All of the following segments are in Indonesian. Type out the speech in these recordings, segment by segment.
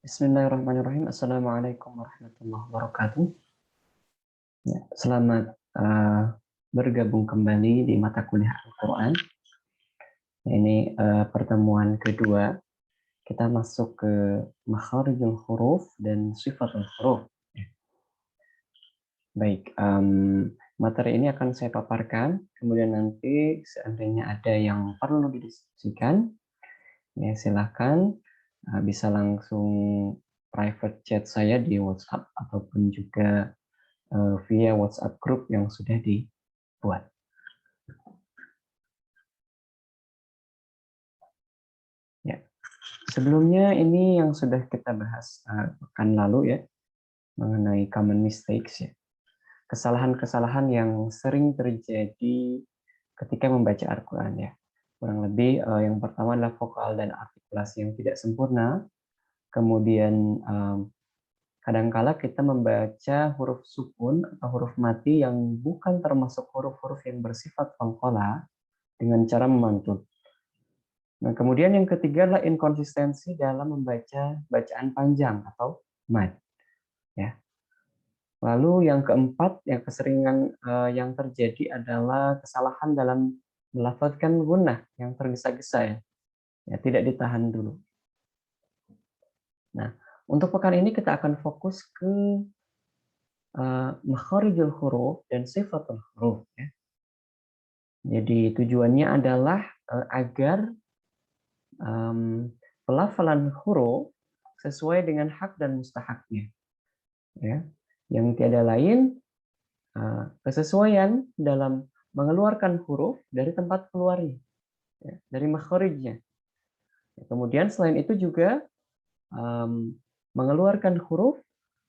Bismillahirrahmanirrahim. Assalamualaikum warahmatullahi wabarakatuh. Ya, selamat bergabung kembali di mata kuliah Al-Quran. Ini pertemuan kedua. Kita masuk ke makharijul huruf dan sifatul huruf. Baik, materi ini akan saya paparkan. Kemudian nanti seandainya ada yang perlu didiskusikan, ya silakan bisa langsung private chat saya di WhatsApp ataupun juga via WhatsApp group yang sudah dibuat. Ya, sebelumnya ini yang sudah kita bahas pekan lalu ya, mengenai common mistakes ya. Kesalahan-kesalahan yang sering terjadi ketika membaca Al-Quran ya. Kurang lebih yang pertama adalah vokal dan artikulasi yang tidak sempurna. Kemudian kadangkala kita membaca huruf sukun atau huruf mati yang bukan termasuk huruf-huruf yang bersifat qalqalah dengan cara memantul. Nah, kemudian yang ketiga adalah inkonsistensi dalam membaca bacaan panjang atau mad. Ya. Lalu yang keempat, yang keseringan yang terjadi adalah kesalahan dalam melafazkan gunnah yang tergesa-gesa ya. Ya, tidak ditahan dulu. Nah, untuk pekan ini kita akan fokus ke makharijul huruf dan sifatul huruf ya. Jadi tujuannya adalah agar pelafalan huruf sesuai dengan hak dan mustahaknya. Ya, yang tiada lain kesesuaian dalam mengeluarkan huruf dari tempat keluarnya, ya, dari makharijnya. Kemudian selain itu juga mengeluarkan huruf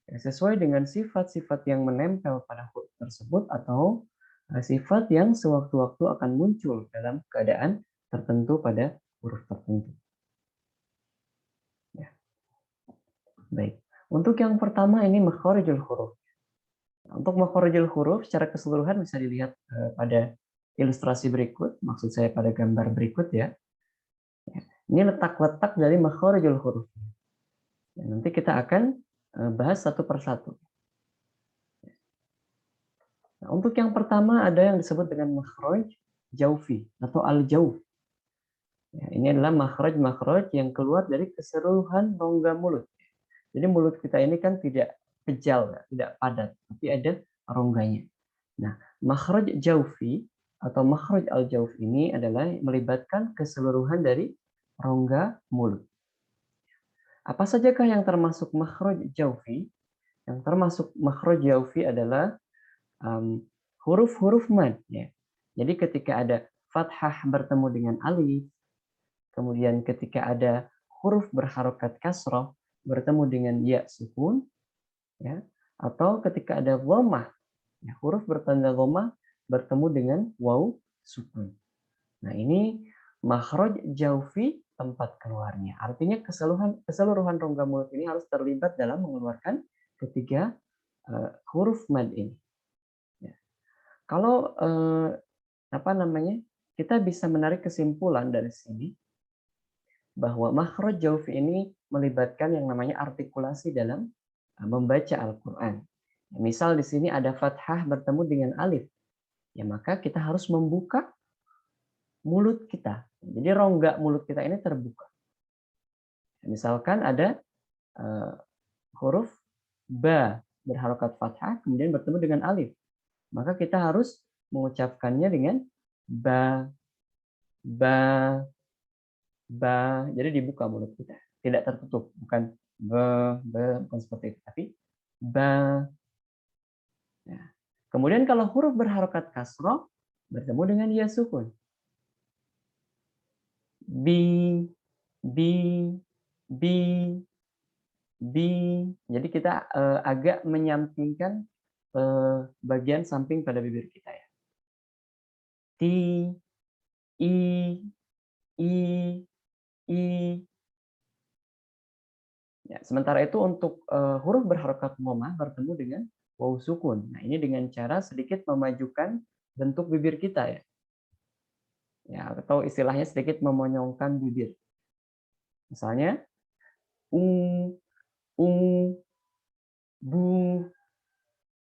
sesuai dengan sifat-sifat yang menempel pada huruf tersebut atau sifat yang sewaktu-waktu akan muncul dalam keadaan tertentu pada huruf tertentu. Ya. Baik. Untuk yang pertama ini makharijul huruf. Untuk makharijul huruf secara keseluruhan bisa dilihat pada ilustrasi berikut, maksud saya pada gambar berikut ya. Ini letak-letak dari makharijul huruf. Nanti kita akan bahas satu persatu. Nah, untuk yang pertama ada yang disebut dengan makhraj jaufi atau al-jauf. Ya, ini adalah makhraj yang keluar dari keseluruhan rongga mulut. Jadi mulut kita ini kan tidak kejal, tidak padat, tapi ada rongganya. Nah, makhraj jaufi atau makhraj al-jauf ini adalah melibatkan keseluruhan dari rongga mulut. Apa sajakah yang termasuk makhraj jaufi? Yang termasuk makhraj jaufi adalah huruf-huruf mad. Ya. Jadi ketika ada fathah bertemu dengan alif, kemudian ketika ada huruf berharokat kasroh bertemu dengan ya sukun, ya, atau ketika ada dhammah, ya, huruf bertanda dhammah bertemu dengan waw sukun. Nah ini makhraj jaufi tempat keluarnya. Artinya keseluruhan rongga mulut ini harus terlibat dalam mengeluarkan ketiga huruf mad ini. Ya. Kalau kita bisa menarik kesimpulan dari sini bahwa makhraj jaufi ini melibatkan yang namanya artikulasi dalam membaca Al-Quran. Misal di sini ada fathah bertemu dengan alif, ya maka kita harus membuka mulut kita. Jadi rongga mulut kita ini terbuka. Misalkan ada huruf ba berharokat fathah kemudian bertemu dengan alif, maka kita harus mengucapkannya dengan ba, ba, ba. Jadi dibuka mulut kita, tidak tertutup, bukan bukan seperti itu, tapi ba. Ya. Kemudian kalau huruf berharokat kasroh bertemu dengan ya sukun, bi, bi, bi, bi. Jadi kita agak menyampingkan bagian samping pada bibir kita ya. Ti, i, i, i. Ya, sementara itu untuk huruf berharokat dhammah bertemu dengan waw sukun. Nah, ini dengan cara sedikit memajukan bentuk bibir kita ya. Ya, atau istilahnya sedikit memonyongkan bibir. Misalnya u, u, bu,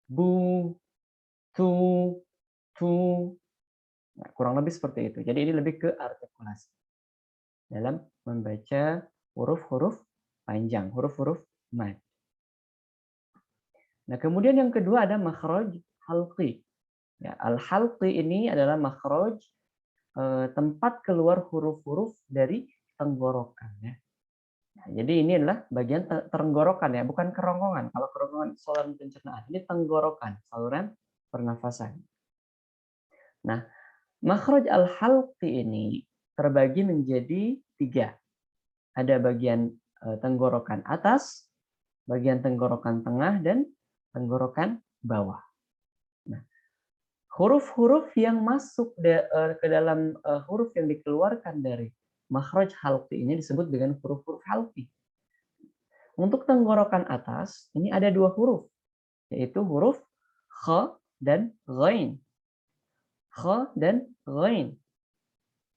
bu, tu, tu. Nah, kurang lebih seperti itu. Jadi ini lebih ke artikulasi dalam membaca huruf-huruf panjang, huruf-huruf mad. Nah, kemudian yang kedua ada makhraj halqi. Ya, al-halqi ini adalah makhraj tempat keluar huruf-huruf dari tenggorokan. Ya. Nah, jadi ini adalah bagian tenggorokan ya, bukan kerongkongan. Kalau kerongkongan saluran pencernaan, ini tenggorokan, saluran pernafasan. Nah, makhraj al-halqi ini terbagi menjadi 3. Ada bagian tenggorokan atas, bagian tenggorokan tengah, dan tenggorokan bawah. Nah, huruf-huruf yang masuk ke dalam huruf yang dikeluarkan dari makhraj halqi ini disebut dengan huruf-huruf halqi. Untuk tenggorokan atas, ini ada 2 huruf, yaitu huruf kha dan ghain. Kha dan ghain.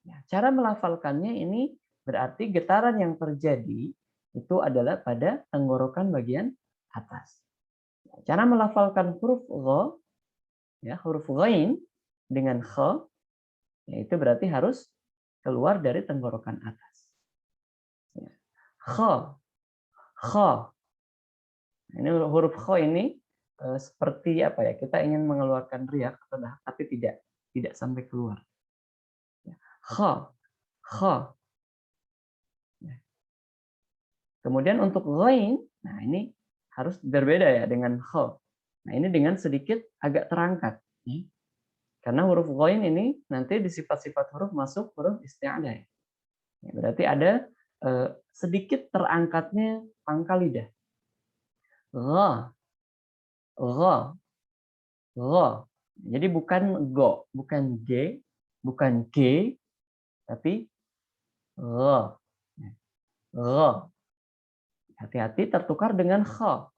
Ya, cara melafalkannya ini berarti getaran yang terjadi itu adalah pada tenggorokan bagian atas. Cara melafalkan huruf gha, ya, huruf ghain dengan kha, yaitu berarti harus keluar dari tenggorokan atas. Ya. Kha, kha. Ini huruf kha ini seperti apa ya? Kita ingin mengeluarkan riak atau dahak, tapi tidak sampai keluar. Kha, kha. Kemudian untuk ghain, nah ini harus berbeda ya dengan kha. Nah ini dengan sedikit agak terangkat. Karena huruf ghain ini nanti di sifat-sifat huruf masuk huruf isti'adah. Ya, berarti ada sedikit terangkatnya pangkal lidah. Gha, gha, gha. Jadi bukan go, bukan g, bukan g, tapi gha. Gha. Hati-hati tertukar dengan kha.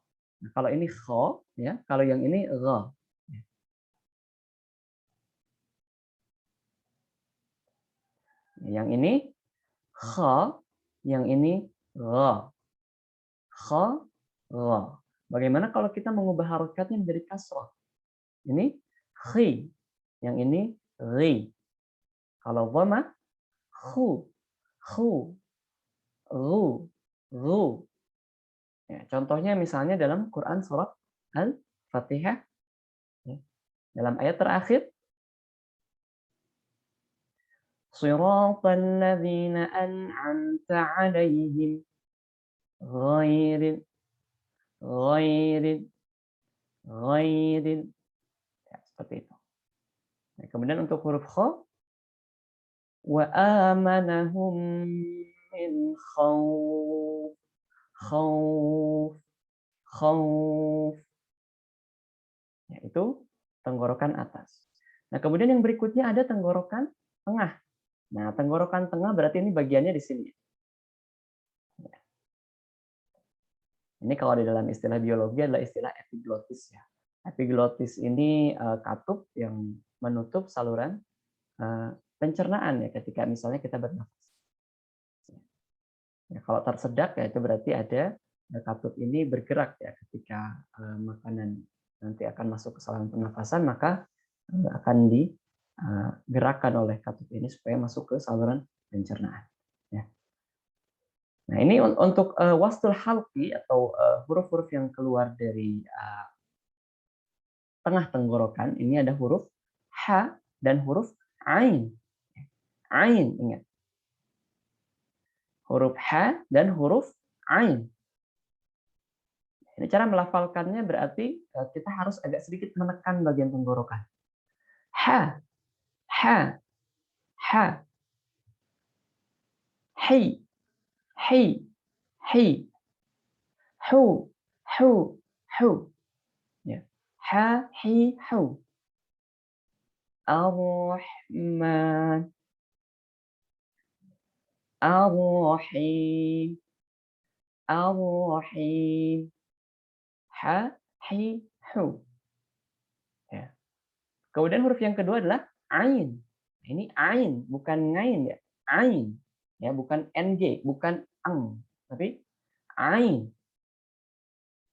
Nah, kalau ini kha, ya, kalau yang ini gha. Yang ini kha, yang ini gha. Kha, gha. Bagaimana kalau kita mengubah harokatnya menjadi kasrah? Ini khi, yang ini ri. Kalau dhamma khu, khu, ru, ru. Ya, contohnya misalnya dalam Quran surat Al-Fatihah, ya, dalam ayat terakhir, Shiratal ladzina an'amta 'alaihim ghairin ghairin ghairin. Ya, seperti itu. Nah, kemudian untuk huruf kha, wa amanahum min khawf, khawf, khawf. Ya, itu tenggorokan atas. Nah, kemudian yang berikutnya ada tenggorokan tengah. Nah, tenggorokan tengah berarti ini bagiannya di sini. Ini kalau di dalam istilah biologi adalah istilah epiglotis ya. Epiglotis ini katup yang menutup saluran pencernaan ya ketika misalnya kita bernafas. Ya, kalau tersedak ya itu berarti ada katup ini bergerak ya ketika makanan nanti akan masuk ke saluran pernafasan, maka akan digerakkan oleh katup ini supaya masuk ke saluran pencernaan. Ya. Nah ini untuk wastul halqi atau huruf-huruf yang keluar dari tengah tenggorokan, ini ada huruf ha dan huruf ain. Ain, ingat. Huruf ha dan huruf ain. Ini cara melafalkannya berarti kita harus agak sedikit menekan bagian tenggorokan. Ha, ha, ha. Hi, hi, hi. Hu, hu, hu. Ya. Ha, hi, hu. Ar-Rahman, Ar-Rahim, Ar-Rahim. Ha, hi, hu. Ya. Kemudian huruf yang kedua adalah ain. Ini ain, bukan ngain ya. Ain. Ya, bukan ng, bukan ang, tapi ain.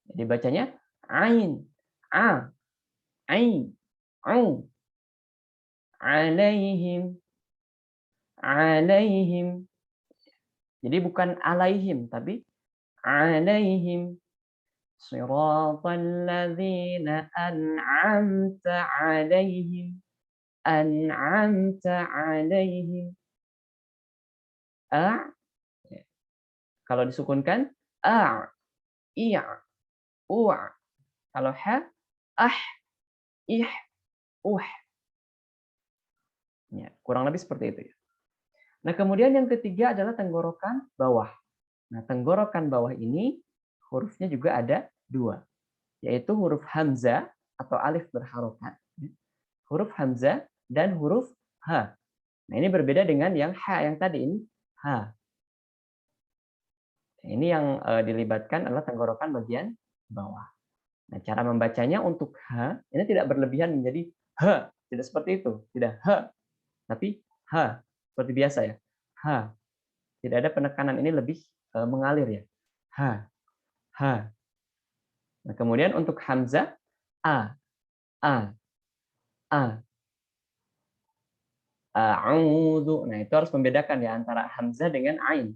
Jadi bacanya ain, a, ain, au, alaihim, alaihim. Jadi bukan alaihim, tapi alaihim. Siratal ladzina an'amta alaihim. An'amta alaihim. A, kalau disukunkan a, iya, u'. Kalau ha, ah, ih, ya, kurang lebih seperti itu ya. Nah, kemudian yang ketiga adalah tenggorokan bawah. Nah, tenggorokan bawah ini hurufnya juga ada dua, yaitu huruf hamzah atau alif berharokat, huruf hamzah dan huruf ha. Nah, ini berbeda dengan yang ha yang tadi ini ha. Ini yang dilibatkan adalah tenggorokan bagian bawah. Nah, cara membacanya untuk ha ini tidak berlebihan menjadi ha, tidak seperti itu, tidak ha, tapi ha seperti biasa ya. Ha. Tidak ada penekanan, ini lebih mengalir ya. Ha, ha. Nah, kemudian untuk hamzah a, a, a. A'udzu. Nah, itu harus membedakan ya antara hamzah dengan ain.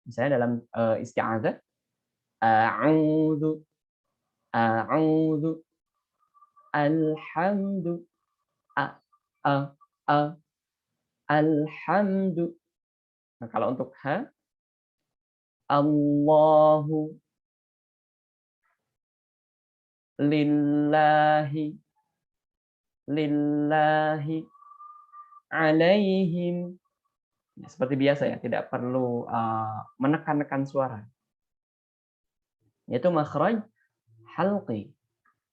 Misalnya dalam isti'adzah a'udzu, a'udzu, alhamdu, a, a, a, alhamdu. Nah, kalau untuk ha, Allahu, lillahi, lillahi, alaihim. Nah, seperti biasa ya, tidak perlu menekan-nekan suara. Yaitu makhraj halqi.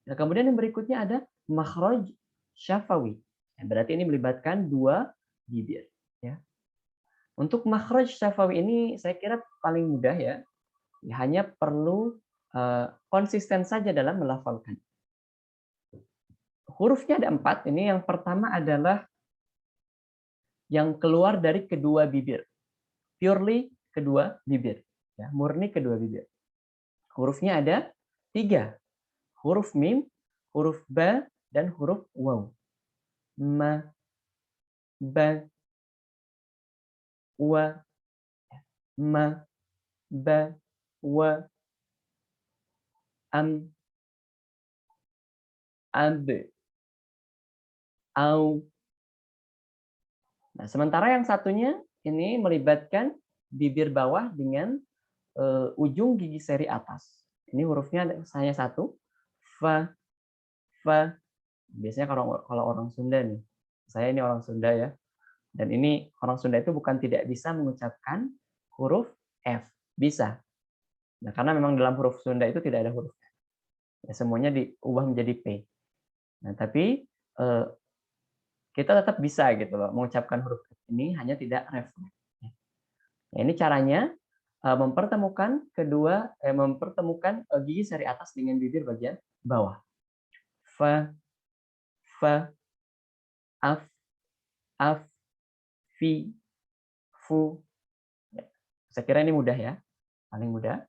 Nah, kemudian yang berikutnya ada makhraj syafawi. Ya, berarti ini melibatkan dua bibir. Ya. Untuk makhraj syafawi ini saya kira paling mudah ya. Hanya perlu konsisten saja dalam melafalkan. Hurufnya ada 4. Ini yang pertama adalah yang keluar dari kedua bibir. Purely kedua bibir. Ya, murni kedua bibir. Hurufnya ada 3. Huruf mim, huruf ba, dan huruf waw. Ma, ba, wa, ma, ba, wa, am, ab, au. Nah, sementara yang satunya ini melibatkan bibir bawah dengan ujung gigi seri atas. Ini hurufnya hanya 1, fa, fa. Biasanya kalau orang Sunda nih, saya ini orang Sunda ya, dan ini orang Sunda itu bukan tidak bisa mengucapkan huruf F, bisa. Nah, karena memang dalam huruf Sunda itu tidak ada huruf F. Ya, semuanya diubah menjadi P. Nah, tapi kita tetap bisa gitu loh mengucapkan huruf F ini, hanya tidak refleks. Nah, ini caranya mempertemukan gigi seri atas dengan bibir bagian bawah. Fa, fa, af, af, fi, fu. Ya, saya kira ini mudah ya, paling mudah.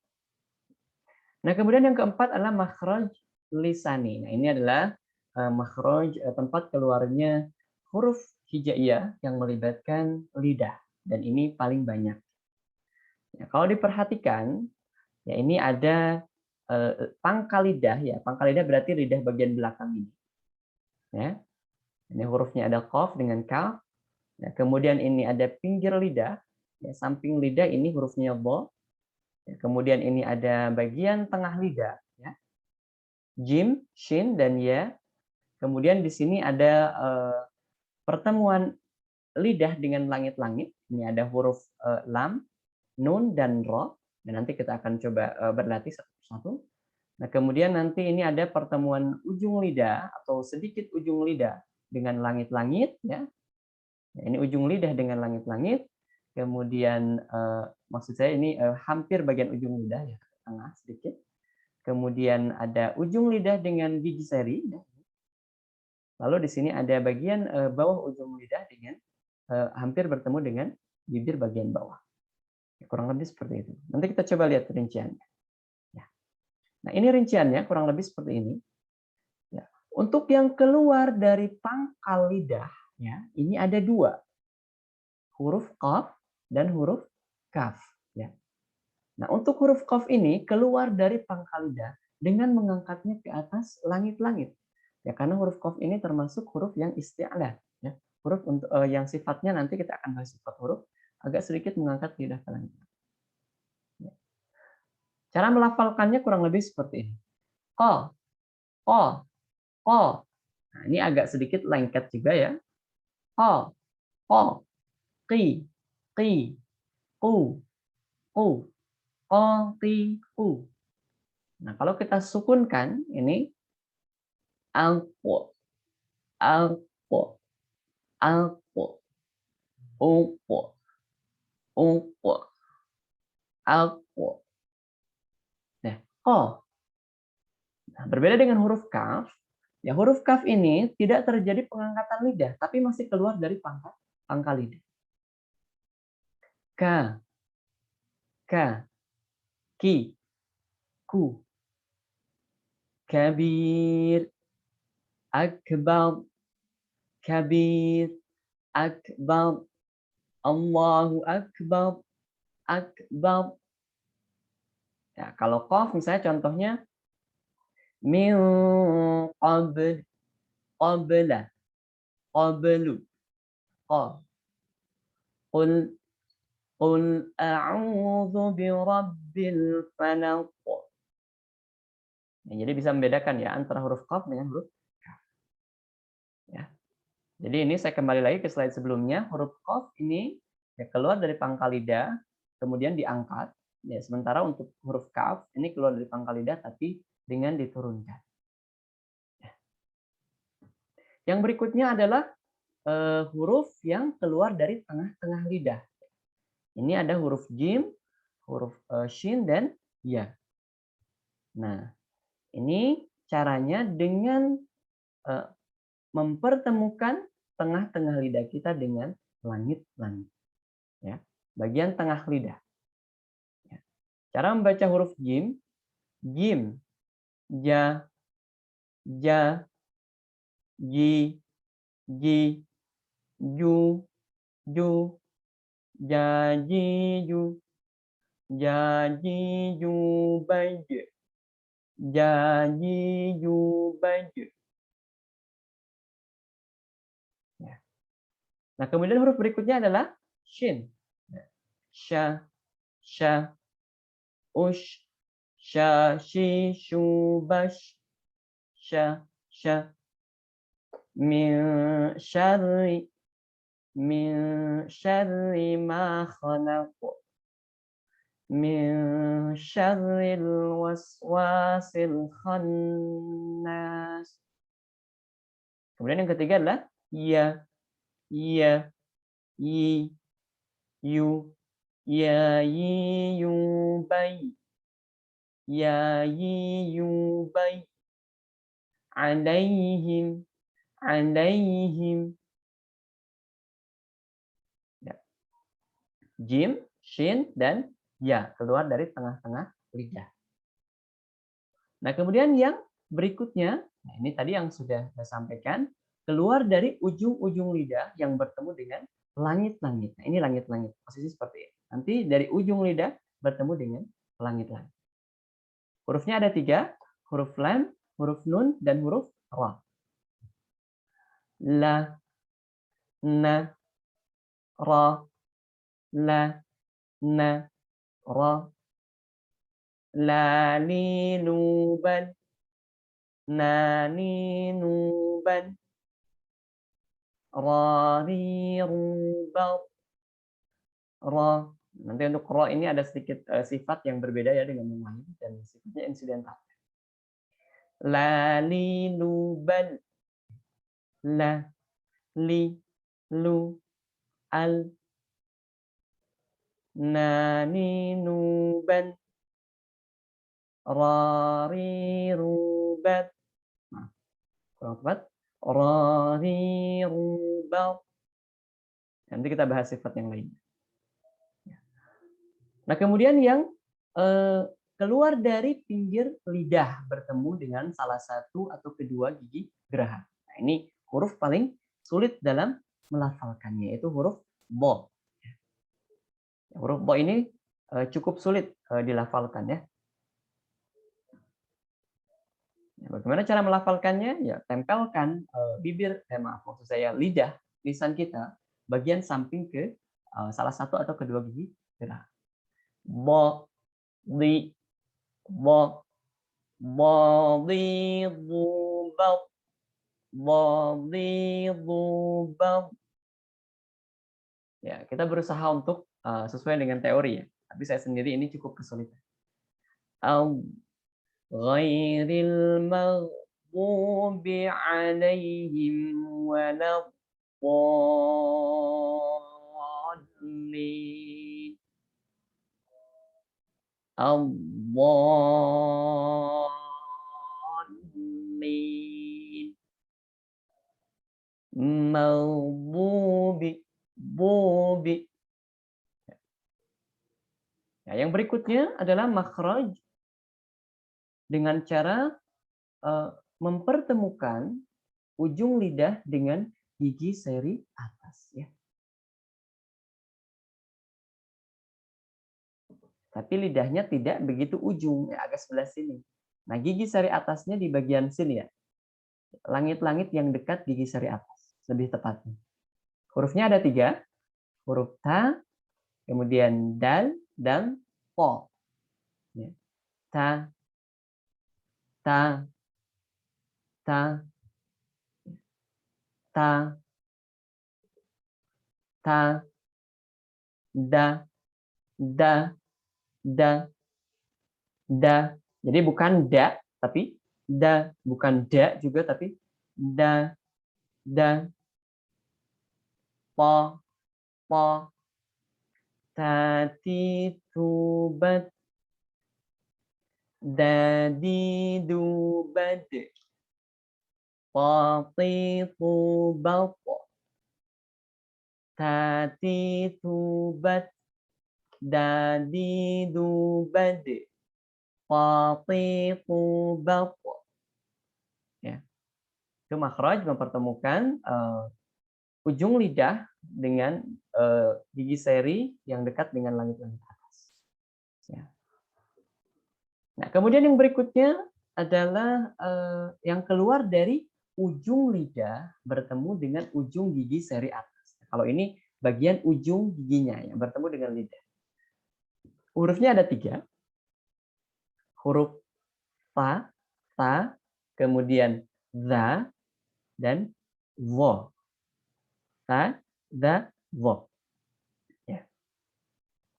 Nah, kemudian yang keempat adalah makhraj lisani. Nah, ini adalah makhraj tempat keluarnya huruf hijaiyah yang melibatkan lidah, dan ini paling banyak. Ya, kalau diperhatikan, ya ini ada pangkal lidah ya. Pangkal lidah berarti lidah bagian belakang ini. Ya. Ini hurufnya ada qaf dengan kaf. Ya, kemudian ini ada pinggir lidah, ya, samping lidah ini hurufnya dha. Ya, kemudian ini ada bagian tengah lidah, ya. Jim, shin, dan ya. Kemudian di sini ada pertemuan lidah dengan langit-langit. Ini ada huruf lam, nun, dan ro. Dan nanti kita akan coba berlatih satu persatu. Nah, kemudian nanti ini ada pertemuan ujung lidah atau sedikit ujung lidah dengan langit-langit, ya. Ini ujung lidah dengan langit-langit. Kemudian maksud saya ini hampir bagian ujung lidah ya, tengah sedikit. Kemudian ada ujung lidah dengan gigi seri. Lalu di sini ada bagian bawah ujung lidah dengan hampir bertemu dengan bibir bagian bawah. Kurang lebih seperti itu. Nanti kita coba lihat rinciannya. Ya. Nah, ini rinciannya kurang lebih seperti ini. Ya. Untuk yang keluar dari pangkal lidah, ya, ini ada dua, huruf qaf dan huruf kaf. Ya. Nah, untuk huruf qaf ini keluar dari pangkal lidah dengan mengangkatnya ke atas langit-langit. Ya, karena huruf qaf ini termasuk huruf yang isti'alah. Ya. Huruf untuk yang sifatnya nanti kita akan bahas sifat huruf agak sedikit mengangkat lidah ke langit. Ya. Cara melafalkannya kurang lebih seperti ini. Qa, qa, qa. Nah, ini agak sedikit lengket juga ya. Qa, qa, qi, qi, qu, qu, qa, qi, qu. Nah, kalau kita sukunkan ini alqu, alqu, alqu, uqu, uqu, alqu. Nah, qa. Nah, berbeda dengan huruf kaf, ya huruf kaf ini tidak terjadi pengangkatan lidah, tapi masih keluar dari pangkal lidah. Ka, ka, ki, ku, kabir, akbar, kabir, akbar, Allahu akbar, akbar. Ya, kalau qaf misalnya contohnya min qabl, qabla, qablu, qaf. Qul qul a'udzu birabbil falaq. Ya, jadi bisa membedakan ya antara huruf qaf dengan huruf kaf. Ya. Jadi ini saya kembali lagi ke slide sebelumnya, huruf qaf ini ya keluar dari pangkal lidah, kemudian diangkat. Ya, sementara untuk huruf kaf ini keluar dari pangkal lidah tapi dengan diturunkan. Ya. Yang berikutnya adalah huruf yang keluar dari tengah-tengah lidah. Ini ada huruf jim, huruf shin dan ya. Nah, ini caranya dengan mempertemukan tengah-tengah lidah kita dengan langit-langit. Ya, bagian tengah lidah. Ya. Cara membaca huruf jim, jim, ja, ja, ji, ji, ju, ju, ja, ji, ju, ja, ji, ju, bai, ja, ji, ju, bai. Ya. Nah, kemudian huruf berikutnya adalah shin. Sha, sha, ush, sha, shi, shu, bash, sha, sha, min syarri, min syarri ma khalaq, min syarril waswasil khannas. Kemudian yang ketiga adalah ya, ya, yi, yu, ya, yi, yu, bai, ya, yi, yu, bai, alaihim, alaihim. Ya. Jim, shin, dan ya keluar dari tengah-tengah lidah. Nah, kemudian yang berikutnya, nah ini tadi yang sudah saya sampaikan, keluar dari ujung-ujung lidah yang bertemu dengan langit-langit. Nah, ini langit-langit, posisi seperti ini. Nanti dari ujung lidah bertemu dengan langit-langit. Hurufnya ada 3, huruf lam, huruf nun, dan huruf ra. La, na, ra, la, na, ra, la, li, lu, ban, na, ni, nu, ban, ra, ri, ru, ba, ra. Nanti untuk ra ini ada sedikit sifat yang berbeda ya dengan yang lain dan sifatnya insidental. La, li, lu, ban, la, li, lu, al, na, ni, nu, ban, ra, ri, ru, bat. Nah, kurang tepat. Ra, ri, ru, ba. Nanti kita bahas sifat yang lain. Nah, kemudian yang keluar dari pinggir lidah bertemu dengan salah satu atau kedua gigi geraham. Nah, ini huruf paling sulit dalam melafalkannya, yaitu huruf bo. Huruf bo ini cukup sulit dilafalkan ya. Bagaimana cara melafalkannya? Ya, tempelkan maksud saya lisan kita bagian samping ke salah satu atau kedua gigi geraham. Bo, li, bo, bo, li, bu, bau, bo, li, bu, bau. Ya, kita berusaha untuk sesuai dengan teori ya. Tapi saya sendiri ini cukup kesulitan. Ghairil maghdubi alaihim waladdallin. Ad-dallin. Maghdubi, bubi. Ya, yang berikutnya adalah makhraj dengan cara mempertemukan ujung lidah dengan gigi seri atas ya. Tapi lidahnya tidak begitu ujung, ya, agak sebelah sini. Nah, gigi seri atasnya di bagian sini ya. Langit-langit yang dekat gigi seri atas, lebih tepatnya. Hurufnya ada 3, huruf ta, kemudian dal, dan po. Ya. Ta, ta, ta, ta, ta, da, da, da, da. Jadi bukan da, tapi da. Bukan da juga, tapi da, da. Po, po. Tati, tubat. Dadi, dubad. Pati, tubat. Tati, tubat. Dadi, dubad. Pati, tubat. Ya. Itu makhraj mempertemukan ujung lidah dengan gigi seri yang dekat dengan langit-langit atas. Ya. Nah, kemudian yang berikutnya adalah yang keluar dari ujung lidah bertemu dengan ujung gigi seri atas. Kalau ini bagian ujung giginya yang bertemu dengan lidah. Hurufnya ada 3. Huruf ta, ta, kemudian za, dan wo. Ta, za, wo. Ya.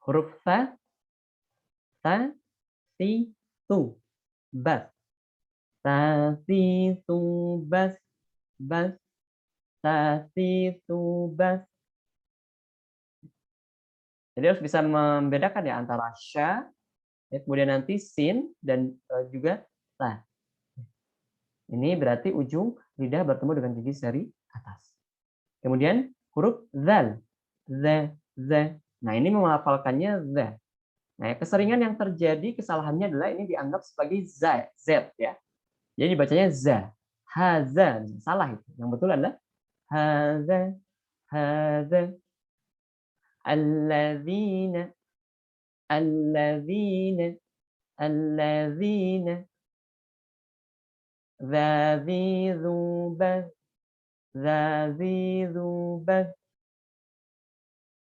Huruf ta, si, tu, bas. Ta, si, tu, bas, bas. Ta, si, tu, bas. Jadi harus bisa membedakan ya antara sya, ya, kemudian nanti sin, dan juga ta. Ini berarti ujung lidah bertemu dengan gigi seri atas. Kemudian huruf zal, z, z. Nah, ini melafalkannya z. Nah, keseringan yang terjadi kesalahannya adalah ini dianggap sebagai z, z ya. Jadi bacanya za, haza. Salah itu. Yang betul adalah haza, haza. Alladzina, alladzina, alladzina. Zazi, zubaz, zazi, zubaz.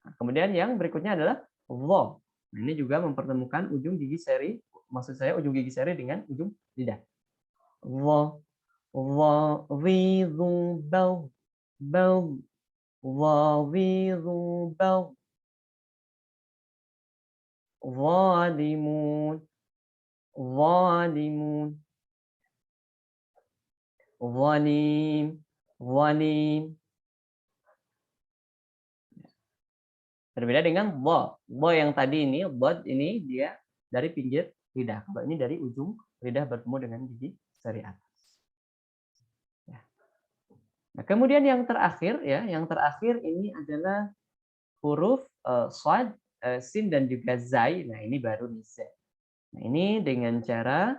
Nah, kemudian yang berikutnya adalah wo. Nah, ini juga mempertemukan ujung gigi seri, maksud saya ujung gigi seri dengan ujung lidah. Wo, wo, wi, zu, bau, bau, wo, wi, zu, bau. Zalimun, zalimun. Zalim, zalim. Berbeda dengan bo. Bo yang tadi ini, bod ini dia dari pinggir lidah. Kalau ini dari ujung lidah bertemu dengan gigi seri atas. Ya. Nah, kemudian yang terakhir ya, yang terakhir ini adalah huruf shad, sin, dan juga zai. Nah, ini baru nih z. Nah, ini dengan cara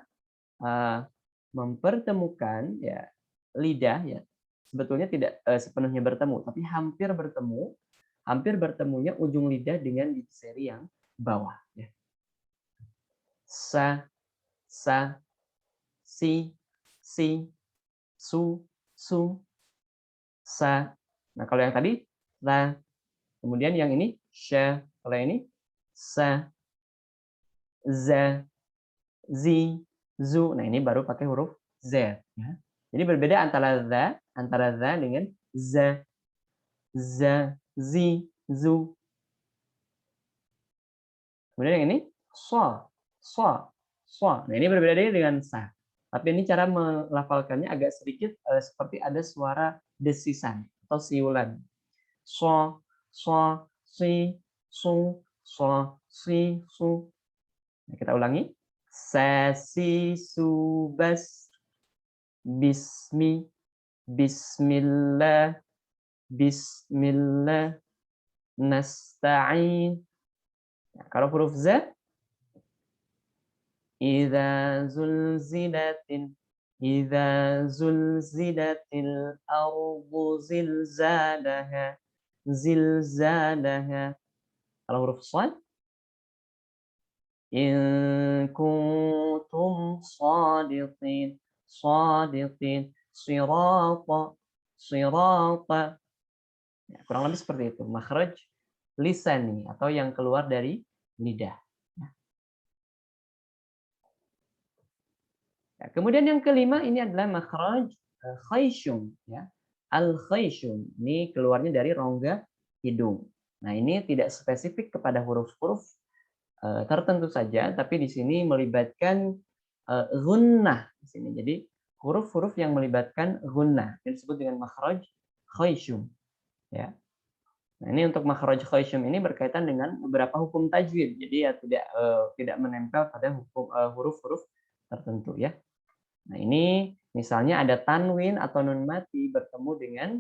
mempertemukan ya lidah ya. Sebetulnya tidak sepenuhnya bertemu, tapi hampir bertemu. Hampir bertemunya ujung lidah dengan gigi seri yang bawah ya. Sa, sa, si, si, su, su, sa. Nah, kalau yang tadi la, kemudian yang ini sya, kalau yang ini sa, za, zi, zu. Nah, ini baru pakai huruf z ya. Jadi berbeda antara za dengan za, za, zi, zu. Kemudian yang ini so, so, so. Nah, ini berbeda dengan sa. Tapi ini cara melafalkannya agak sedikit seperti ada suara desisan atau siulan. So, so, si, su, so, si, su. Nah, kita ulangi. Sa, si, su, bas, bismi, bismillah, bismillah, nasta'in. Nah, kalau huruf Z, idza zulzilatin, idza zulzilatil ardu zilzalaha, zilzalaha. Kalau huruf Shad, in kuntum shadiqin, shadiqin, sirata, sirata. Ya, kurang lebih seperti itu. Makhraj lisani atau yang keluar dari lidah. Ya, kemudian yang kelima ini adalah makhraj khayshum ya. Al khayshum ini keluarnya dari rongga hidung. Nah, ini tidak spesifik kepada huruf-huruf tertentu saja, tapi di sini melibatkan gunnah di sini. Jadi huruf-huruf yang melibatkan gunnah yang disebut dengan makhraj khayshum ya. Nah, ini untuk makhraj khayshum ini berkaitan dengan beberapa hukum tajwid. Jadi ya tidak menempel pada hukum huruf-huruf tertentu ya. Nah, ini misalnya ada tanwin atau nun mati bertemu dengan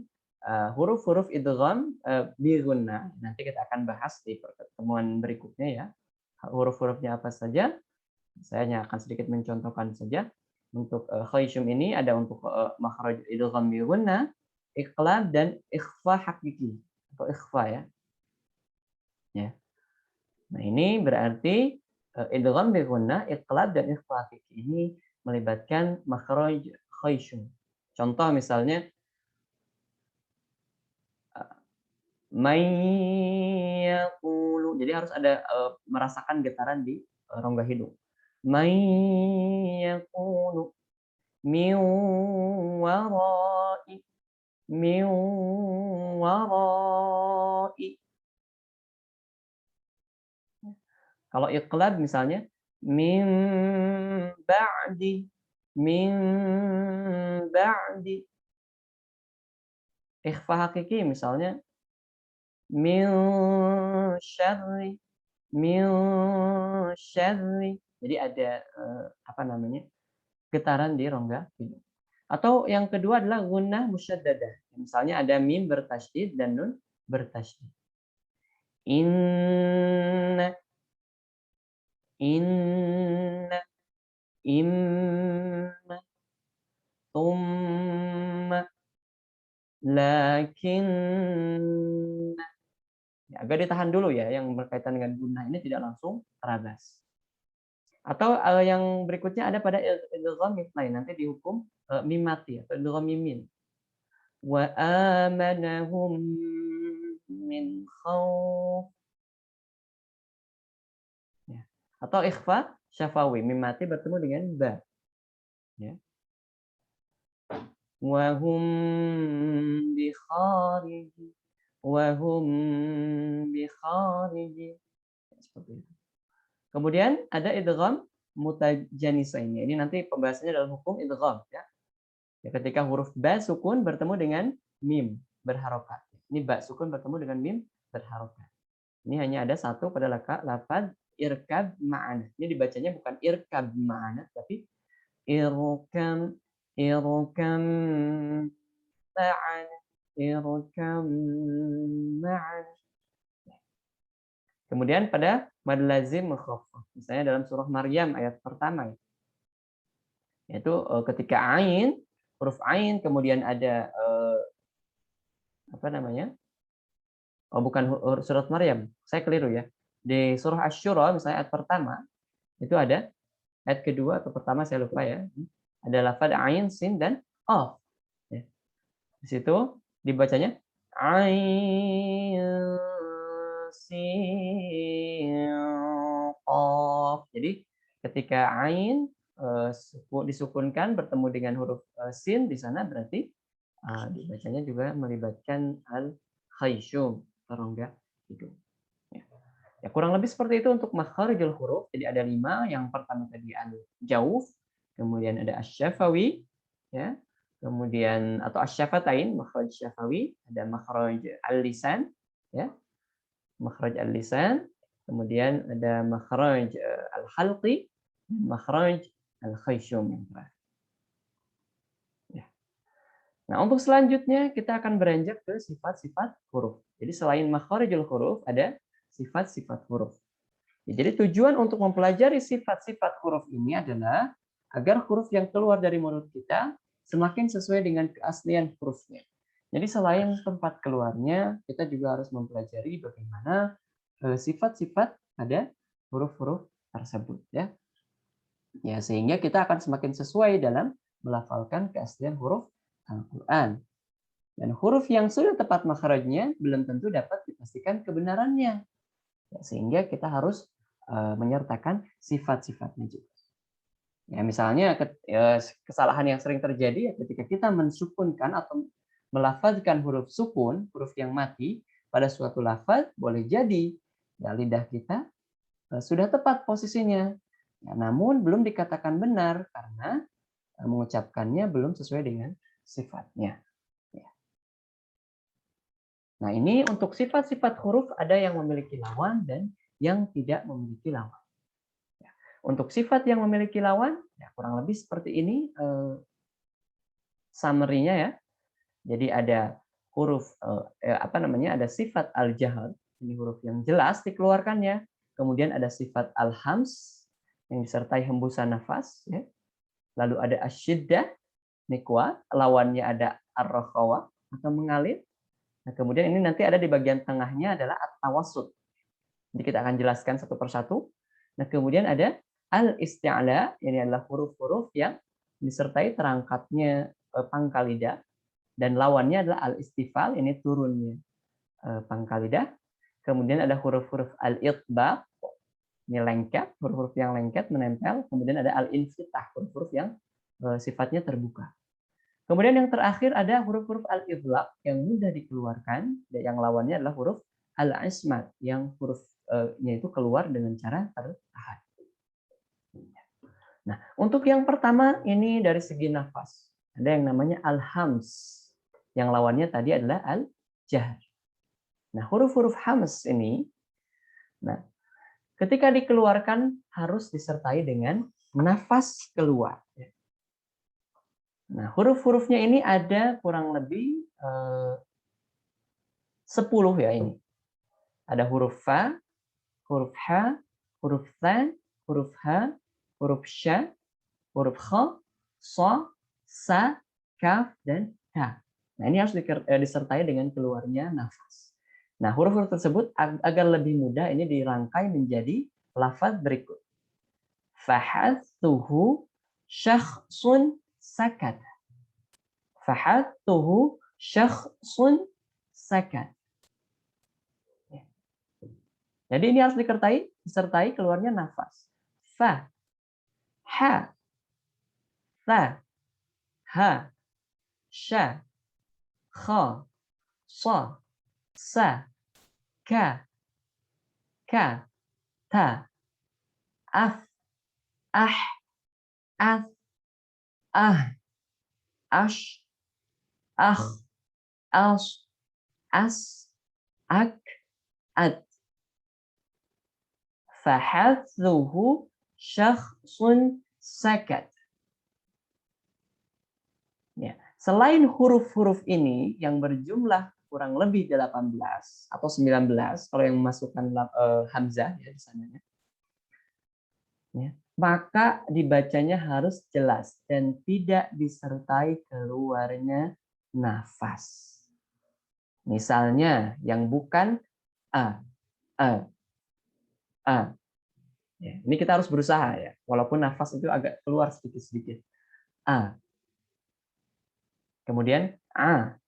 huruf-huruf idgham bi gunnah. Nanti kita akan bahas di pertemuan berikutnya ya. Huruf-hurufnya apa saja? Saya hanya akan sedikit mencontohkan saja. Untuk khayshum ini ada untuk makhraj idgham bi gunnah, iqlab dan ikhfa hakiki atau ikhfa ya. Ya. Nah, ini berarti idgham bi gunnah, iqlab dan ikhfa hakiki ini melibatkan makhraj khayshum. Contoh misalnya may yaqulu. Jadi harus ada merasakan getaran di rongga hidung. May yaqulu min warai, min warai. Kalau iqlab misalnya min ba'di, min ba'di. Ikhfa hakiki misalnya min syarri, min syarri. Jadi ada apa namanya? Getaran di rongga hidung. Atau yang kedua adalah gunnah musyaddadah. Misalnya ada mim bertasydid dan nun bertasydid. Inna, inna, imma, tumma, lakin. Ya, agak ditahan dulu ya, yang berkaitan dengan gunnah ini tidak langsung terabas. Atau yang berikutnya ada pada idgham mithlain, nanti dihukum mim mati atau idgham mimin. Wa amanahum min khauf. Ya. Atau ikhfa syafawi, mim mati bertemu dengan ba. Ya. Wa hum bi khariji, wa hum bi khariji. Seperti itu. Kemudian ada idgham mutajanisain. Ini nanti pembahasannya dalam hukum idgham ya. Ya, ketika huruf ba sukun bertemu dengan mim berharokat. Ini ba sukun bertemu dengan mim berharokat. Ini hanya ada satu pada lafaz irkab ma'ana. Ini dibacanya bukan irkab ma'ana, tapi irkam, irkam ma'ana, irkam ma'ana. Kemudian pada mad lazim mukhaffaf. Misalnya dalam surah Maryam ayat pertama, yaitu ketika ain, huruf ain, kemudian ada apa namanya? Oh, bukan surat Maryam, saya keliru ya. Di surah Asy-Syura misalnya ayat pertama itu ada, ayat kedua atau pertama saya lupa ya. Ada lafaz ain, sin dan qaf. Ya. Di situ dibacanya ain, sin, qaf. Jadi ketika ain disukunkan bertemu dengan huruf sin di sana, berarti dibacanya juga melibatkan al-khaysyum, rongga hidung. Ya, kurang lebih seperti itu untuk makharijul huruf. Jadi ada 5. Yang pertama tadi al-jauf, kemudian ada asy-syafawi, ya. Kemudian atau asy-syafatain, makhraj syafawi, ada makhraj al-lisan, ya. Makhraj al-lisan, kemudian ada makhraj al-halqi, makhraj al-khaysyum yang terakhir. Ya. Nah, untuk selanjutnya kita akan beranjak ke sifat-sifat huruf. Jadi selain makharijul huruf ada sifat-sifat huruf. Jadi tujuan untuk mempelajari sifat-sifat huruf ini adalah agar huruf yang keluar dari mulut kita semakin sesuai dengan keaslian hurufnya. Jadi selain tempat keluarnya, kita juga harus mempelajari bagaimana sifat-sifat pada huruf-huruf tersebut, ya. Ya, sehingga kita akan semakin sesuai dalam melafalkan keaslian huruf Al-Quran. Dan huruf yang sudah tepat makhrajnya belum tentu dapat dipastikan kebenarannya. Ya, sehingga kita harus menyertakan sifat-sifatnya juga. Ya, misalnya kesalahan yang sering terjadi ketika kita mensukunkan atau melafazkan huruf sukun, huruf yang mati pada suatu lafaz, boleh jadi ya, lidah kita sudah tepat posisinya. Ya, namun belum dikatakan benar karena mengucapkannya belum sesuai dengan sifatnya. Ya. Nah, ini untuk sifat-sifat huruf ada yang memiliki lawan dan yang tidak memiliki lawan. Ya. Untuk sifat yang memiliki lawan, ya kurang lebih seperti ini summary-nya ya. Jadi ada huruf ada sifat al-jahr, ini huruf yang jelas dikeluarkannya. Kemudian ada sifat al-hams yang disertai hembusan nafas, ya. Lalu ada asyiddah, ini kuat, lawannya ada ar-rakhawah atau mengalir. Nah, kemudian ini nanti ada di bagian tengahnya adalah at-tawassut. Jadi kita akan jelaskan satu persatu. Nah, kemudian ada al-isti'la, ini adalah huruf-huruf yang disertai terangkatnya pangkal lidah, dan lawannya adalah al-istifal, ini turunnya pangkal lidah. Kemudian ada huruf-huruf al-itbaq, ini lengket, huruf-huruf yang lengket menempel. Kemudian ada al-infitah, huruf-huruf yang sifatnya terbuka. Kemudian yang terakhir ada huruf-huruf al-idlaq yang mudah dikeluarkan, yang lawannya adalah huruf al-ismat yang hurufnya itu keluar dengan cara tertahan. Nah, untuk yang pertama ini dari segi nafas. Ada yang namanya al-hams. Yang lawannya tadi adalah al-jahr. Nah, huruf-huruf hams ini ketika dikeluarkan harus disertai dengan nafas keluar. Nah, huruf-hurufnya ini ada kurang lebih 10 ya ini. Ada huruf fa, huruf ha, huruf tha, huruf ha, huruf sya, huruf kha, sa, sa, kaf, dan ta. Nah, ini harus disertai dengan keluarnya nafas. Nah, huruf-huruf tersebut agar lebih mudah ini dirangkai menjadi lafaz berikut. Fahathuhu syakhsun sakat. Fahathuhu syakhsun sakat. Jadi ini harus disertai keluarnya nafas. Fa, ha, tha, ha, sya, kha, sa, sa, ka, ka, ta, af, ah, ath, ah, ash, akh, as, as, ak, ad. Fahathuhu syakhsun sakat. Ya. Selain huruf-huruf ini yang berjumlah kurang lebih 18 atau 19 kalau yang memasukkan hamzah ya di sananya. Ya. Maka dibacanya harus jelas dan tidak disertai keluarnya nafas. Misalnya yang bukan a, a, a. Ya, ini kita harus berusaha ya, walaupun nafas itu agak keluar sedikit-sedikit. A. Kemudian a.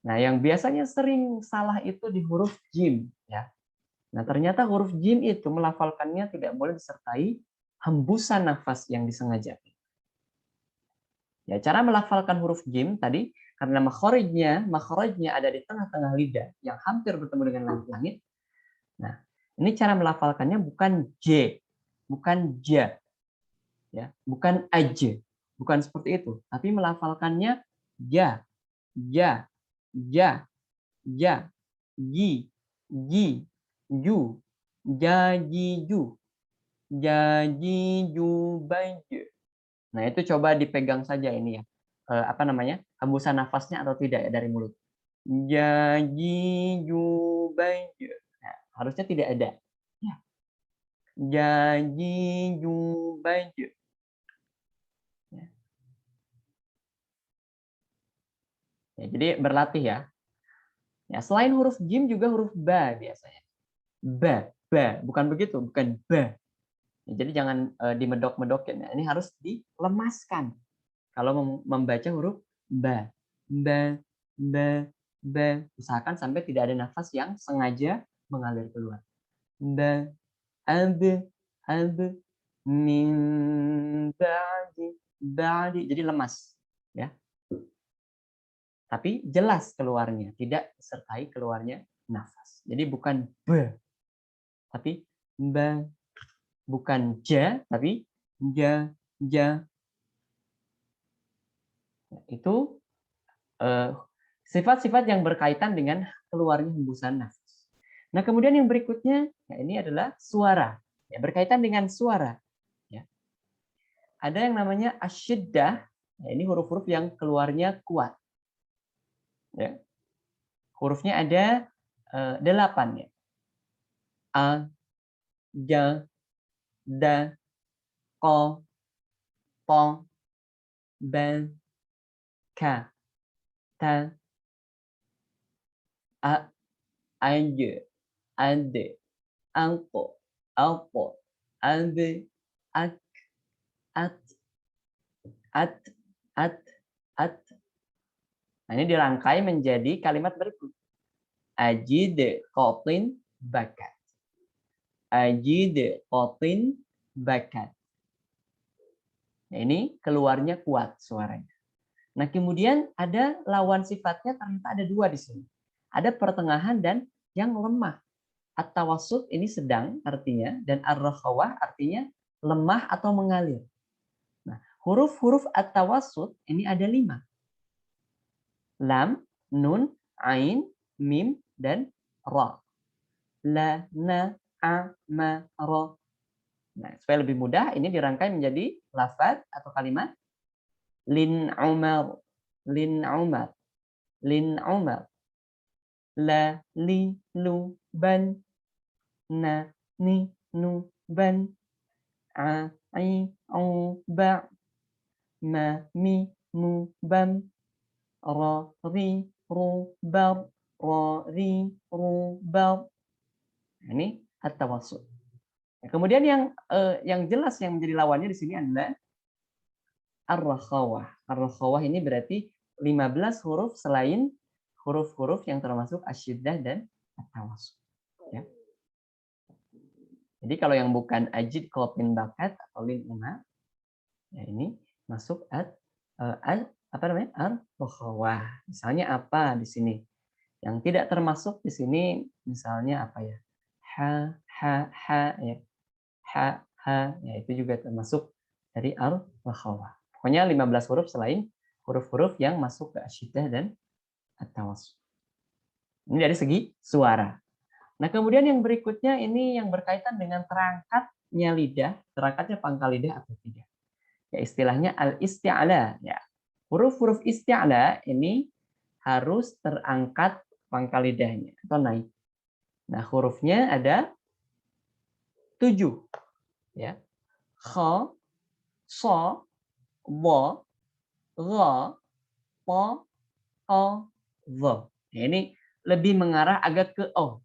Nah, yang biasanya sering salah itu di huruf jim ya. Nah, ternyata huruf jim itu melafalkannya tidak boleh disertai hembusan nafas yang disengaja. Ya, cara melafalkan huruf jim tadi karena makhrajnya ada di tengah-tengah lidah yang hampir bertemu dengan langit-langit. Nah, ini cara melafalkannya bukan j, bukan ja, ya, bukan aj, bukan seperti itu, tapi melafalkannya ja, ja, ja, ja, ji, ji, ju, jaji, ju, jaji, ju, baju. Nah, itu coba dipegang saja ini ya. Apa namanya? Hembusan nafasnya atau tidak ya dari mulut. Jaji, ju, baju. Nah, harusnya tidak ada. Ya. Jaji, ju, baju. Ya. Ya, jadi berlatih ya. Ya, selain huruf jim juga huruf ba biasanya. Ba, bukan begitu, bukan ba. Ya, jadi jangan dimedok-medokin. Ya. Ini harus dilemaskan. Kalau membaca huruf ba, ba, ba, ba, usahakan sampai tidak ada nafas yang sengaja mengalir keluar. Ba, ab, ab, min, ba'di, ba'di. Jadi lemas, ya. Tapi jelas keluarnya, tidak disertai keluarnya nafas. Jadi bukan b, tapi ba, bukan ja, tapi ja, ja. Itu sifat-sifat yang berkaitan dengan keluarnya hembusan nafas. Nah, kemudian yang berikutnya, ya ini adalah suara. Ya, berkaitan dengan suara. Ya. Ada yang namanya asyiddah. Ya, ini huruf-huruf yang keluarnya kuat. Ya. Hurufnya ada 8 ya. A, ja, da, ko, po, ba, ka, ta, a, anje, ande, angko, alpo, ande, ak, at, at, at, at. Nah, ini dirangkai menjadi kalimat berikut. Ajid qatin bakat. Ajid qatin bakat. Nah, ini keluarnya kuat suaranya. Nah, kemudian ada lawan sifatnya ternyata ada 2 di sini. Ada pertengahan dan yang lemah. At-tawassut ini sedang artinya dan ar-rakhawah artinya lemah atau mengalir. Nah, huruf-huruf at-tawassut ini ada 5. Lam, nun, ain, mim, dan ra. La, na, a, ma, ro. Nah, supaya lebih mudah, ini dirangkai menjadi lafaz atau kalimat lin umar, lin umar, lin umar, la, li, lu, ban, na, ni, nu, ban, a, i, u, ba, ma, mi, mu, bam, ra, ri, ru, bar, ra, ri, ru, bar. Ini at-tawassut. Kemudian yang jelas yang menjadi lawannya di sini adalah ar-rakhawah. Ar-rakhawah ini berarti 15 huruf selain huruf-huruf yang termasuk asyiddah dan at-tawassut. Ya. Jadi kalau yang bukan ajid, qatin, bakat atau lin umar, ya ini masuk apa namanya? Ar-rakhawah. Misalnya apa di sini? Yang tidak termasuk di sini misalnya apa ya? Ha ya. Ha ya itu juga termasuk dari ar-rakhawah. Pokoknya 15 huruf selain huruf-huruf yang masuk ke asyiddah dan at-tawassut. Ini dari segi suara. Nah, kemudian yang berikutnya ini yang berkaitan dengan terangkatnya lidah, terangkatnya pangkal lidah atau tidak. Ya, istilahnya al-isti'la ya. Huruf-huruf isti'la ini harus terangkat pangkal lidahnya atau naik. Nah, hurufnya ada 7 ya. kha, sha, dha, gha, pa, ha, dha. Nah, ini lebih mengarah agak ke o,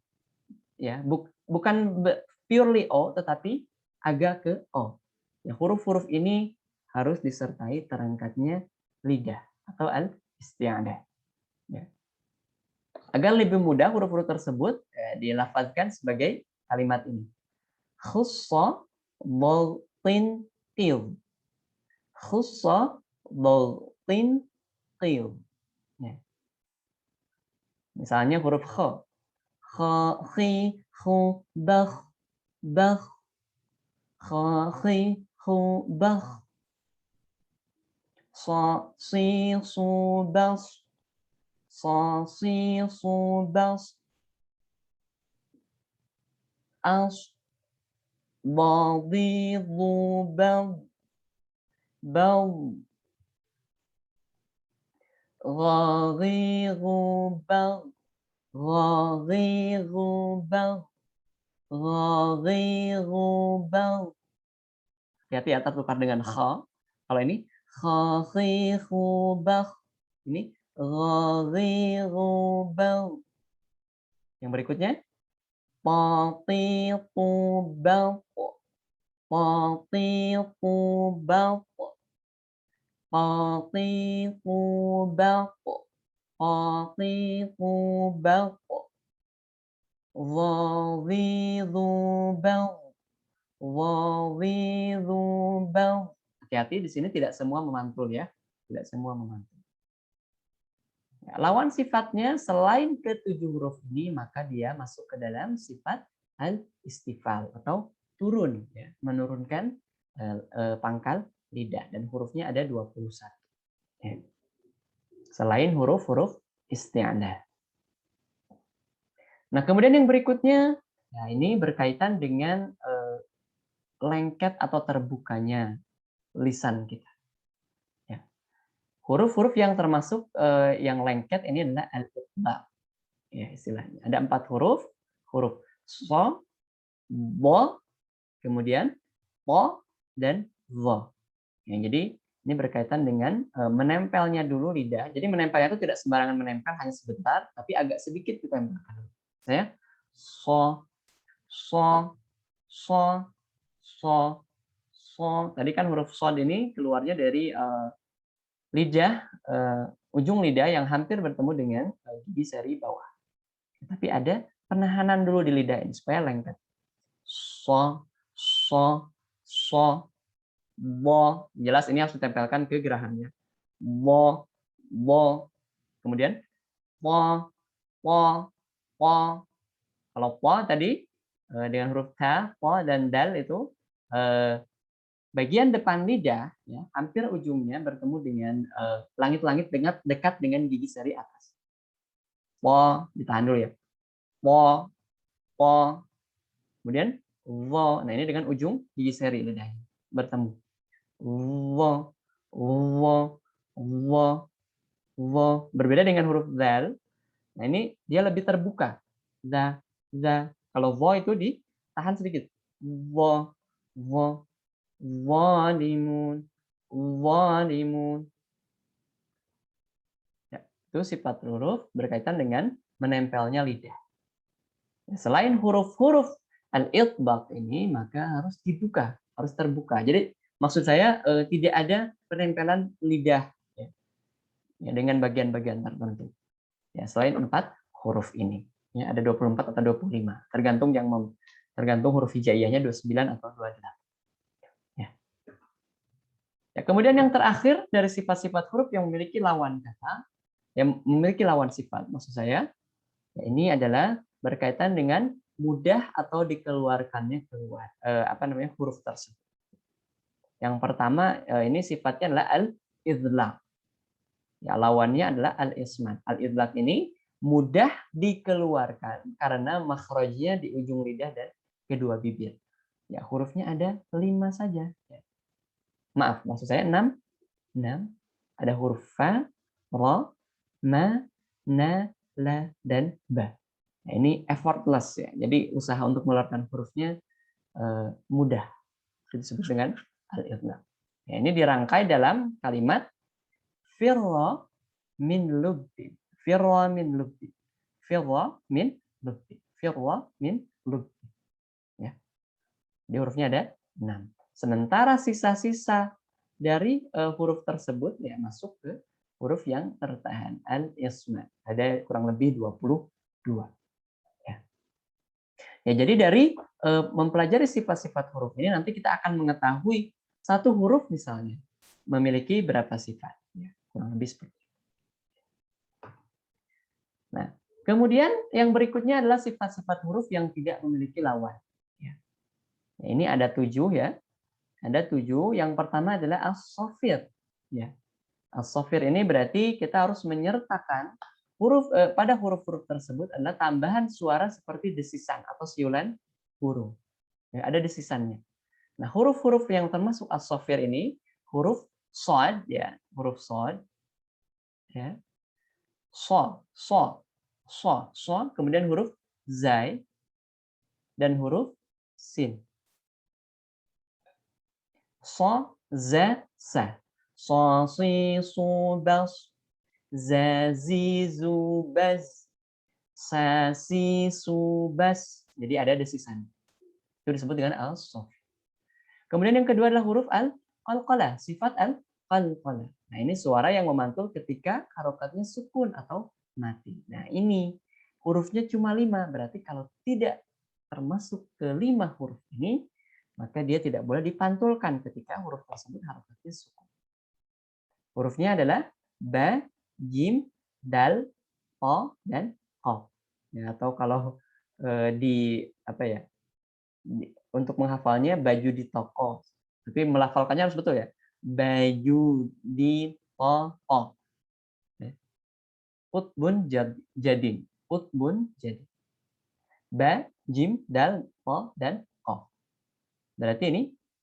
ya, bukan purely o, tetapi agak ke o. Ya, huruf-huruf ini harus disertai terangkatnya lidah atau al-isti'adah. Ya. Agar lebih mudah huruf-huruf tersebut dilafazkan sebagai kalimat ini. Khussa dhaltin qil. Khussa dhaltin qil. Ya. Misalnya huruf kha. Kha, khi, khu, bakh, bakh. Kha, khi, khu, bakh. Sa, si, su, bas. Sa, si, su, bas. As, ba, di, du, bal. Bal. Gha, bal. Gha, bal. Gha, bal. Hati-hati ya tertukar dengan kha. Kalau ini kha, khi, khu, bakh. Ini gha, bal. Yang berikutnya Patitu baq. Patitu baq. Patitu baq. Patitu baq. Dhadhidu baq. Dhadhidu baq. Hati-hati di sini tidak semua memantul ya. Tidak semua memantul. Ya, lawan sifatnya selain ketujuh huruf ini maka dia masuk ke dalam sifat al-istifal atau turun, ya, menurunkan pangkal lidah dan hurufnya ada 21. Ya. Selain huruf-huruf isti'adah. Nah, kemudian yang berikutnya, nah ini berkaitan dengan lengket atau terbukanya lisan kita. Ya. Huruf-huruf yang termasuk yang lengket ini adalah al-itlaq. Ya, istilahnya. Ada 4 huruf, huruf so, bo, kemudian po, dan vo. Ya, jadi ini berkaitan dengan menempelnya dulu lidah. Jadi menempelnya itu tidak sembarangan menempel hanya sebentar, tapi agak sedikit kita tempelkan. Saya so, so, so, so, so. Tadi kan huruf sod ini keluarnya dari lidah, ujung lidah yang hampir bertemu dengan gigi seri bawah. Tapi ada penahanan dulu di lidah ini supaya lengket. So, so, so, bo. Jelas ini harus ditempelkan ke gerahannya. Bo, bo. Kemudian po, po, po. Kalau po tadi dengan huruf ta, po dan dal itu bagian depan lidah, ya, hampir ujungnya bertemu dengan langit-langit dekat dengan gigi seri atas. Po, ditahan dulu ya. Po, po. Kemudian wo. Nah, ini dengan ujung gigi seri lidahnya bertemu. Wo, wo, wo, wo. Berbeda dengan huruf zal. Nah, ini dia lebih terbuka. Za, za. Kalau wo itu ditahan sedikit. Wo, wo, walimun, walimun. Ya, itu sifat huruf berkaitan dengan menempelnya lidah. Selain huruf-huruf al-itbaq ini, maka harus dibuka, harus terbuka. Jadi maksud saya tidak ada penempelan lidah ya, dengan bagian-bagian tertentu. Ya, selain 4 huruf ini. Ya, ada 24 atau 25, tergantung huruf hijaiyahnya 29 atau 28. Ya. Ya, kemudian yang terakhir dari sifat-sifat huruf yang memiliki lawan kata, yang memiliki lawan sifat, maksud saya, ya, ini adalah berkaitan dengan mudah atau dikeluarkannya keluar huruf tersebut. Yang pertama ini sifatnya adalah al-idlaq. Ya, lawannya adalah al-ismat. Al-idlaq ini mudah dikeluarkan karena makhrajnya di ujung lidah dan kedua bibir. Ya, hurufnya ada 5 saja. Ya. Maaf, maksud saya 6. Ada huruf fa, ra, ma, na, la, dan ba. Nah, ini effortless ya. Jadi usaha untuk mengeluarkan hurufnya mudah. disebut dengan al-idgham. Ya, ini dirangkai dalam kalimat firra min lubbin. Firra min lubbin. Firra min lubbin. Firra min lubbin. Ya. Di hurufnya ada 6. Sementara sisa-sisa dari huruf tersebut ya masuk ke huruf yang tertahan, al-isma. Ada kurang lebih 22. Ya, jadi dari mempelajari sifat-sifat huruf ini nanti kita akan mengetahui satu huruf misalnya memiliki berapa sifat. Ya, kurang lebih seperti itu. Nah, kemudian yang berikutnya adalah sifat-sifat huruf yang tidak memiliki lawan. Ya. Nah, ini ada 7 ya. Ada 7. Yang pertama adalah as-safir. Ya. As-safir ini berarti kita harus menyertakan pada huruf-huruf tersebut adalah tambahan suara seperti desisan atau siulan huruf. Ya, ada desisannya. Nah, huruf-huruf yang termasuk as-safir ini huruf shad ya, huruf shad ya. Sha, sha, sha, sha, kemudian huruf zai dan huruf sin. Sha, za, sa. Sha, si, su, bas. Za, zi, zu, baz. Sa, si, su, bas. Jadi ada desisan. Itu disebut dengan al-safir. Kemudian yang kedua adalah huruf al-qalqalah, sifat al-qalqalah. Nah, ini suara yang memantul ketika harokatnya sukun atau mati. Nah, ini hurufnya cuma 5, berarti kalau tidak termasuk ke 5 huruf ini, maka dia tidak boleh dipantulkan ketika huruf tersebut harokatnya sukun. Hurufnya adalah ba, jim, dal, ta, dan qaf. Ya, atau kalau untuk menghafalnya baju di toko. Tapi melafalkannya harus betul ya. Baju di toko. Utbun jadin. Utbun jadin. Ba, jim, dal, ta, dan qaf. Berarti ini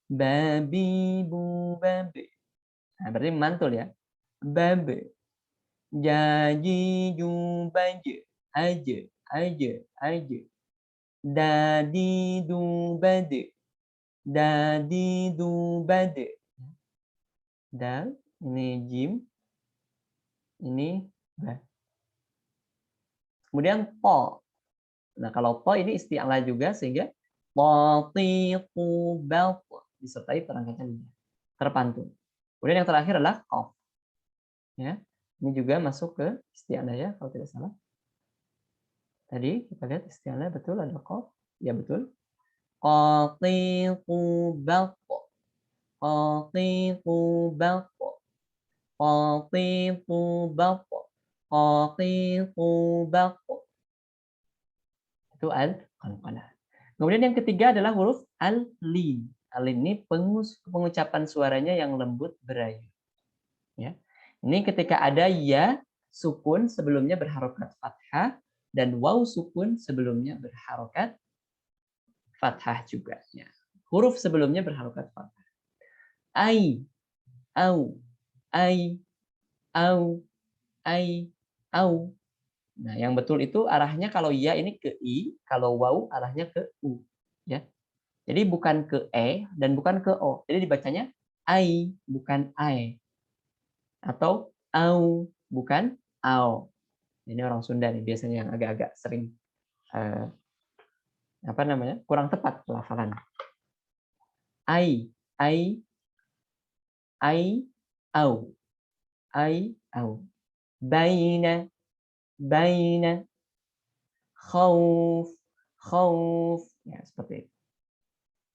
babi, bu, babe. Nah, berarti mantul ya. Babe. Jaji, ju, baje. Aje, aje, aje. Dadi, du, bade. Dadi, du, bade. Dal, ini jim, ini ba. Kemudian to. Nah, kalau to ini isti'la juga sehingga tatiqu bal disertai perangkatan lidah. Terpantun. Kemudian yang terakhir adalah qaf. Ya. Ini juga masuk ke isti'la ya kalau tidak salah. Tadi kita lihat isti'la betul ada qaf. Ya betul. Qatiqu bal. Qatiqu bal. Qatiqu bal. Qatiqu bal. Itu al-qalqalah. Kemudian yang ketiga adalah huruf al-lin. Al-lin ini pengucapan suaranya yang lembut berayu. Ya. Ini ketika ada ya sukun sebelumnya berharokat fathah dan waw sukun sebelumnya berharokat fathah juga. Ya. Huruf sebelumnya berharokat fathah. Ai, au, ai, au, ai, au. Nah, yang betul itu arahnya kalau ya ini ke i, kalau waw arahnya ke u, ya. Jadi bukan ke e dan bukan ke o. Jadi dibacanya ai bukan ae. Atau au bukan ao. Ini orang Sunda nih biasanya yang agak-agak sering kurang tepat pelafalan. Ai, ai, ai, au, ai, au. Baina, baina, khauf, khauf. Ya, seperti itu.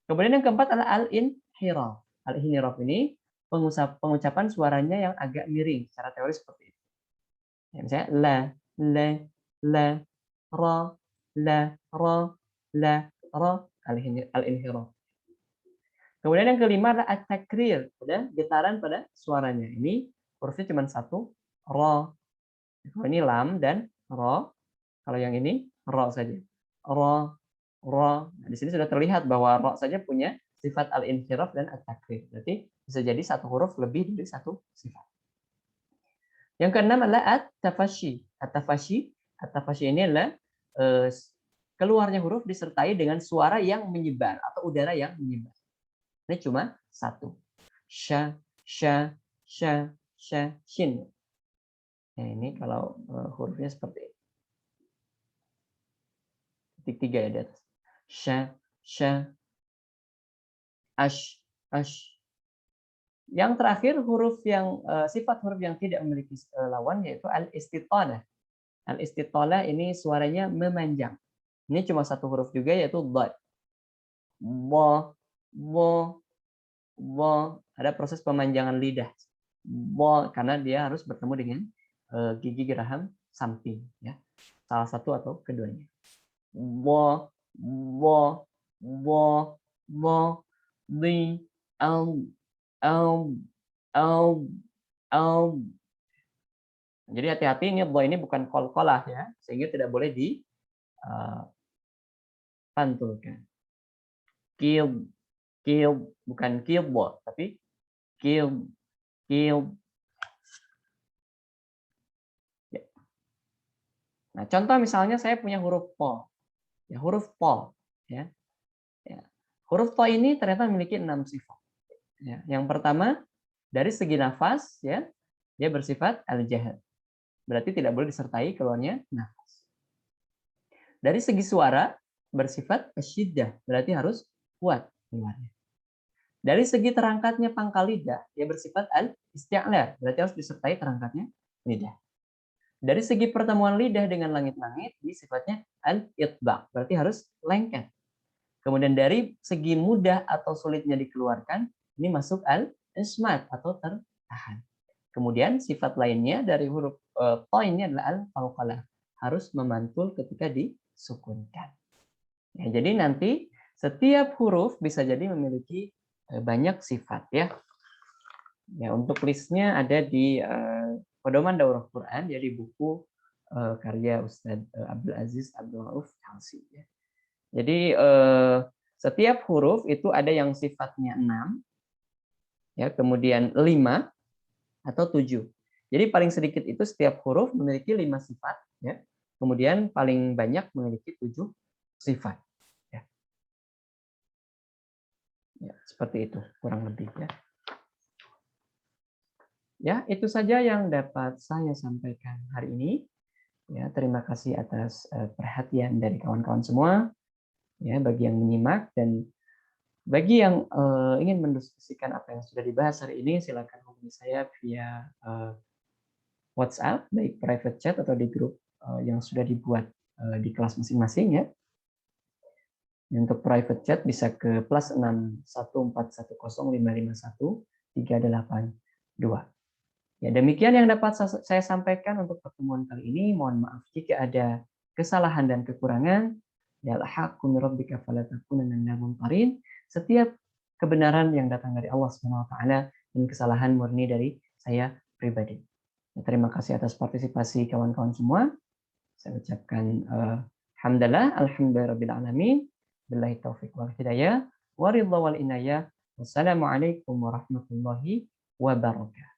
Kemudian yang keempat adalah al-inhiraf. Al-inhiraf ini pengucapan suaranya yang agak miring. Secara teori seperti itu. Ya, misalnya la, la, la, ra, la, ra, la, ra, al-inhiraf. Kemudian yang kelima adalah at-takrir. Ada getaran pada suaranya. Ini hurufnya cuma satu, ra. Kalau ini lam dan ra. Kalau yang ini ra saja. Ra, ra. Nah, di sini sudah terlihat bahwa ra saja punya sifat al-inhiraf dan at-takrir. Berarti bisa jadi satu huruf lebih dari satu sifat. Yang keenam adalah at-tafashi. At-tafashi ini adalah keluarnya huruf disertai dengan suara yang menyebar atau udara yang menyebar. Ini cuma satu. Sha, sha, sha, sha, shin. Nah, ini kalau hurufnya seperti ini. Titik 3 ya di atas. Sha, sha, ash, ash. Yang terakhir huruf yang sifat huruf yang tidak memiliki lawan yaitu al-istitalah. Al-istitalah ini suaranya memanjang. Ini cuma satu huruf juga yaitu dad. Bo, bo, bo. Ada proses pemanjangan lidah. Bo karena dia harus bertemu dengan gigi geraham samping ya. Salah satu atau keduanya. Bo, bo, bo, bo, di, al, jadi hati-hati ini bo ini bukan qalqalah ya, sehingga tidak boleh dipantulkan. Qil, qil bukan qilbo tapi qil, qil. Ya. Nah, contoh misalnya saya punya huruf po. Ya, huruf po ya. Ya. Huruf po ini ternyata memiliki 6 sifat. Ya, yang pertama dari segi nafas ya, dia bersifat al-jahar. Berarti tidak boleh disertai keluarnya nafas. Dari segi suara bersifat asyiddah, berarti harus kuat keluarnya. Dari segi terangkatnya pangkal lidah, dia bersifat al-isti'la, berarti harus disertai terangkatnya lidah. Dari segi pertemuan lidah dengan langit-langit, ini sifatnya al-itba', berarti harus lengket. Kemudian dari segi mudah atau sulitnya dikeluarkan, ini masuk al-ismat atau tertahan. Kemudian sifat lainnya dari huruf to ini adalah al-qalqalah, harus memantul ketika disukunkan. Ya, jadi nanti setiap huruf bisa jadi memiliki banyak sifat ya. Ya, untuk listnya ada di Pedoman Daurah Quran, ya di buku karya Ustadz Abdul Aziz Abdul Rauf Halsi. Ya. Jadi setiap huruf itu ada yang sifatnya 6, ya, kemudian 5 atau 7. Jadi paling sedikit itu setiap huruf memiliki 5 sifat, ya. Kemudian paling banyak memiliki 7 sifat. Ya. Ya, seperti itu kurang lebih ya. Ya, itu saja yang dapat saya sampaikan hari ini. Ya, terima kasih atas perhatian dari kawan-kawan semua. Ya, bagi yang menyimak dan bagi yang ingin mendiskusikan apa yang sudah dibahas hari ini, silakan hubungi saya via WhatsApp, baik private chat atau di grup yang sudah dibuat di kelas masing-masing ya. Untuk private chat bisa ke +61410551382. Ya, demikian yang dapat saya sampaikan untuk pertemuan kali ini. Mohon maaf jika ada kesalahan dan kekurangan. Ya al-haqqu min rabbika fala takunanna minal mumtarin. Setiap kebenaran yang datang dari Allah Subhanahu wa taala dan kesalahan murni dari saya pribadi. Ya, terima kasih atas partisipasi kawan-kawan semua. Saya ucapkan hamdalah, alhamdulillahirabbil alamin. Billahi taufiq wal hidayah, wa ridha wal inayah. Wassalamualaikum warahmatullahi wabarakatuh.